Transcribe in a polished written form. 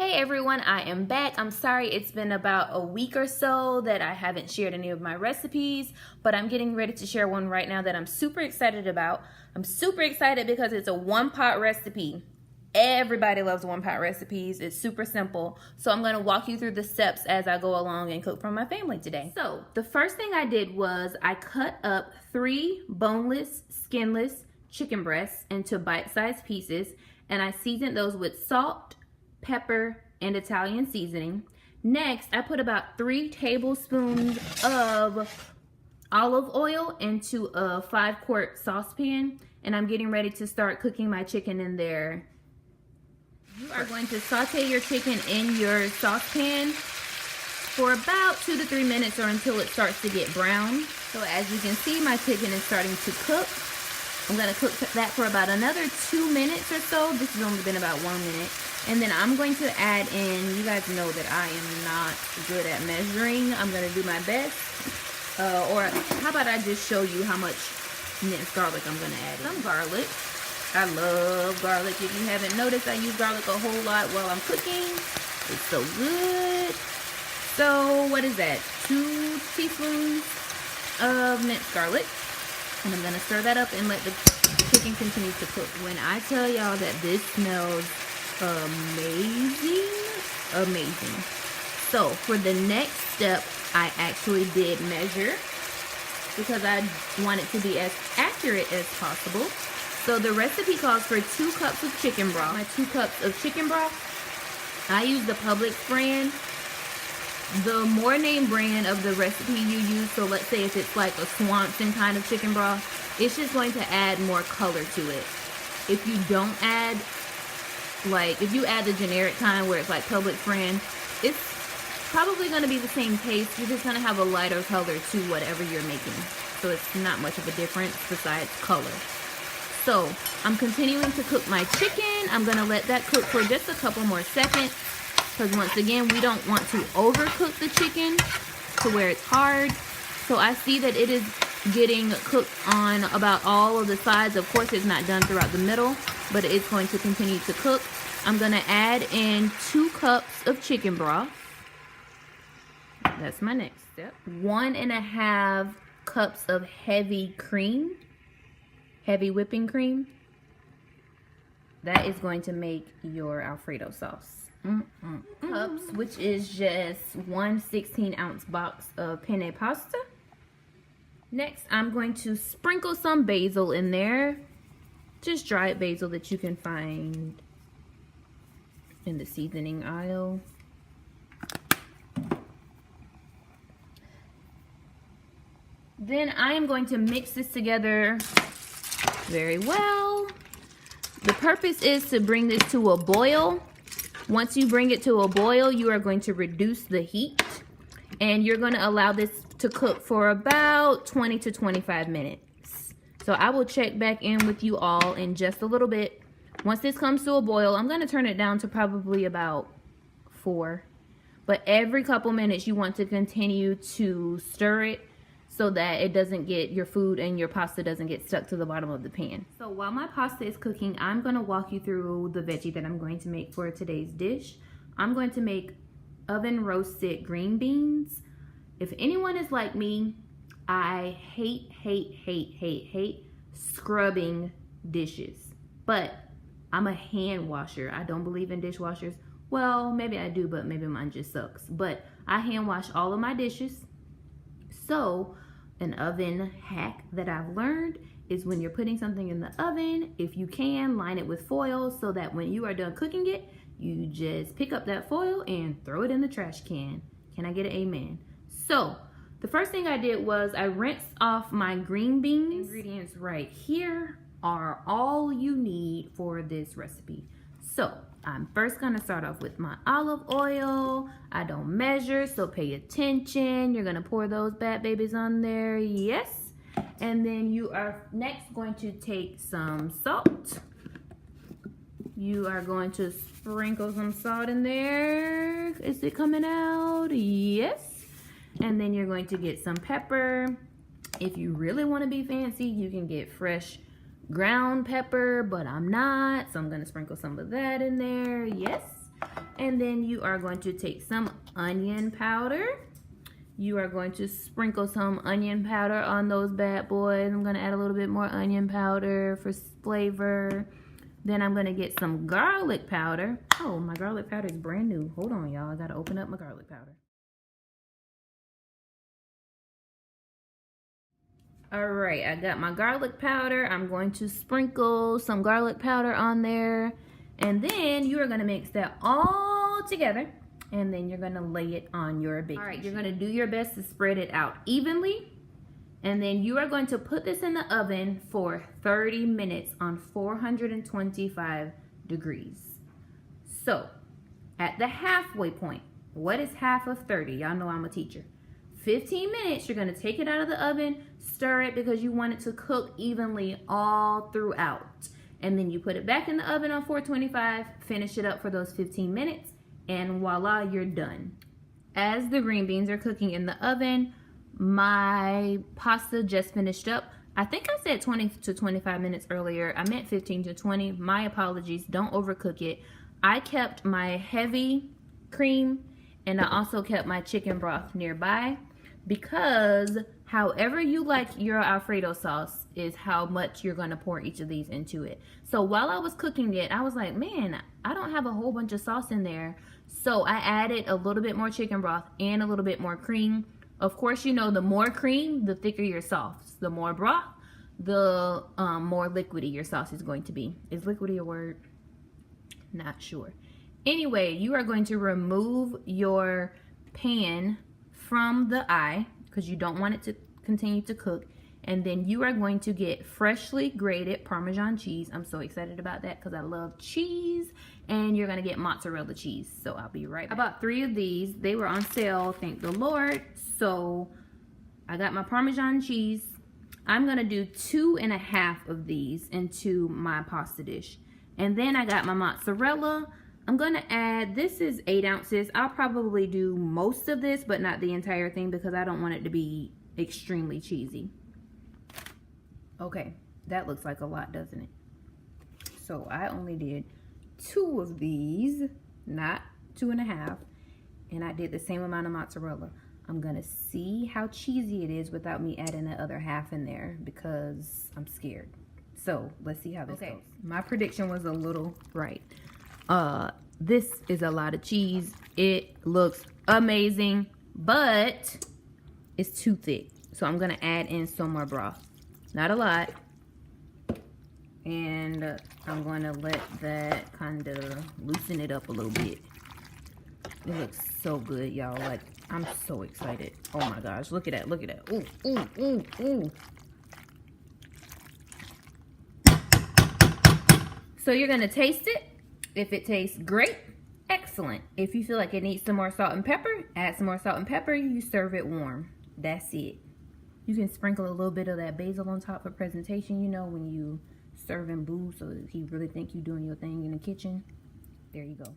Hey everyone, I am back. I'm sorry it's been about a week or so that I haven't shared any of my recipes, but I'm getting ready to share one right now that I'm super excited about. I'm super excited because it's a one-pot recipe. Everybody loves one-pot recipes. It's super simple. So I'm going to walk you through the steps as I go along and cook for my family today. So the first thing I did was I cut up 3 boneless, skinless chicken breasts into bite-sized pieces, and I seasoned those with salt, pepper, and Italian seasoning. Next, I put about 3 tablespoons of olive oil into a 5-quart saucepan, and I'm getting ready to start cooking my chicken in there. You are going to saute your chicken in your saucepan for about 2 to 3 minutes or until it starts to get brown. So as you can see, my chicken is starting to cook. I'm going to cook that for about another 2 minutes or so. This has only been about 1 minute. And then I'm going to add in, you guys know that I am not good at measuring. I'm going to do my best. Or how about I just show you how much minced garlic I'm going to add in. Some garlic. I love garlic. If you haven't noticed, I use garlic a whole lot while I'm cooking. It's so good. So what is that? 2 teaspoons of minced garlic. And I'm going to stir that up and let the chicken continue to cook. When I tell y'all that this smells amazing. So for the next step, I actually did measure because I want it to be as accurate as possible. So the recipe calls for 2 cups of chicken broth. My 2 cups of chicken broth, I use the Publix brand. The more name brand of the recipe you use, so let's say if it's like a Swanson kind of chicken broth, it's just going to add more color to it. If you don't add, like if you add the generic kind where it's like Publix brand, it's probably going to be the same taste. You're just going to have a lighter color to whatever you're making. So it's not much of a difference besides color. So I'm continuing to cook my chicken. I'm going to let that cook for just a couple more seconds. Because once again, we don't want to overcook the chicken to where it's hard. So I see that it is getting cooked on about all of the sides. Of course, it's not done throughout the middle, but it's going to continue to cook. I'm going to add in 2 cups of chicken broth. That's my next step. 1.5 cups of heavy cream, heavy whipping cream. That is going to make your Alfredo sauce. Cups, which is just 1 16-ounce box of penne pasta. Next, I'm going to sprinkle some basil in there. Just dried basil that you can find in the seasoning aisle. Then I am going to mix this together very well. The purpose is to bring this to a boil. Once you bring it to a boil, you are going to reduce the heat and you're going to allow this to cook for about 20 to 25 minutes. So I will check back in with you all in just a little bit. Once this comes to a boil, I'm going to turn it down to probably about 4. But every couple minutes you want to continue to stir it so that it doesn't get, your food and your pasta doesn't get stuck to the bottom of the pan. So while my pasta is cooking, I'm going to walk you through the veggie that I'm going to make for today's dish. I'm going to make oven roasted green beans. If anyone is like me, I hate scrubbing dishes. But I'm a hand washer. I don't believe in dishwashers. Well, maybe I do, but maybe mine just sucks. But I hand wash all of my dishes. So an oven hack that I've learned is when you're putting something in the oven, if you can, line it with foil so that when you are done cooking it, you just pick up that foil and throw it in the trash can. Can I get an amen? So the first thing I did was I rinsed off my green beans. Ingredients right here are all you need for this recipe. So I'm first gonna start off with my olive oil. I don't measure, so pay attention. You're gonna pour those bad babies on there, yes. And then you are next going to take some salt. You are going to sprinkle some salt in there. Is it coming out? Yes. And then you're going to get some pepper. If you really wanna be fancy, you can get fresh ground pepper, but I'm not, so I'm gonna sprinkle some of that in there. Yes. And then you are going to take some onion powder. You are going to sprinkle some onion powder on those bad boys. I'm going to add a little bit more onion powder for flavor. Then I'm going to get some garlic powder. Oh, my garlic powder is brand new. Hold on, y'all. I got to open up my garlic powder. All right, I got my garlic powder. I'm going to sprinkle some garlic powder on there. And then you are going to mix that all together. And then you're going to lay it on your baking sheet. All right, you're going to do your best to spread it out evenly. And then you are going to put this in the oven for 30 minutes on 425 degrees. So, at the halfway point, what is half of 30? Y'all know I'm a teacher. 15 minutes, you're going to take it out of the oven, stir it because you want it to cook evenly all throughout. And then you put it back in the oven on 425, finish it up for those 15 minutes. And voila, you're done. As the green beans are cooking in the oven, my pasta just finished up. I think I said 20 to 25 minutes earlier. I meant 15 to 20. My apologies. Don't overcook it. I kept my heavy cream and I also kept my chicken broth nearby because however you like your Alfredo sauce is how much you're going to pour each of these into it. So while I was cooking it, I was like, man, I don't have a whole bunch of sauce in there. So I added a little bit more chicken broth and a little bit more cream. Of course, you know, the more cream, the thicker your sauce. The more broth, the more liquidy your sauce is going to be. Is liquidy a word? Not sure. Anyway, you are going to remove your pan from the eye because you don't want it to continue to cook. And then you are going to get freshly grated Parmesan cheese. I'm so excited about that because I love cheese. And you're going to get mozzarella cheese. So I'll be right back. I bought 3 of these. They were on sale, thank the Lord. So I got my Parmesan cheese. I'm going to do 2.5 of these into my pasta dish. And then I got my mozzarella. I'm going to add, this is 8 ounces. I'll probably do most of this, but not the entire thing because I don't want it to be extremely cheesy. Okay, that looks like a lot, doesn't it? So I only did 2 of these, not 2.5, and I did the same amount of mozzarella. I'm gonna see how cheesy it is without me adding the other half in there because I'm scared. So let's see how this goes. My prediction was a little right. This is a lot of cheese. It looks amazing, but it's too thick. So I'm gonna add in some more broth. Not a lot. And I'm going to let that kind of loosen it up a little bit. It looks so good, y'all. Like, I'm so excited. Oh my gosh, look at that, look at that. Ooh, ooh, ooh, ooh. So you're going to taste it. If it tastes great, excellent. If you feel like it needs some more salt and pepper, add some more salt and pepper. You serve it warm. That's it. You can sprinkle a little bit of that basil on top for presentation, you know, when you serving boo, so he really think you doing your thing in the kitchen. There you go.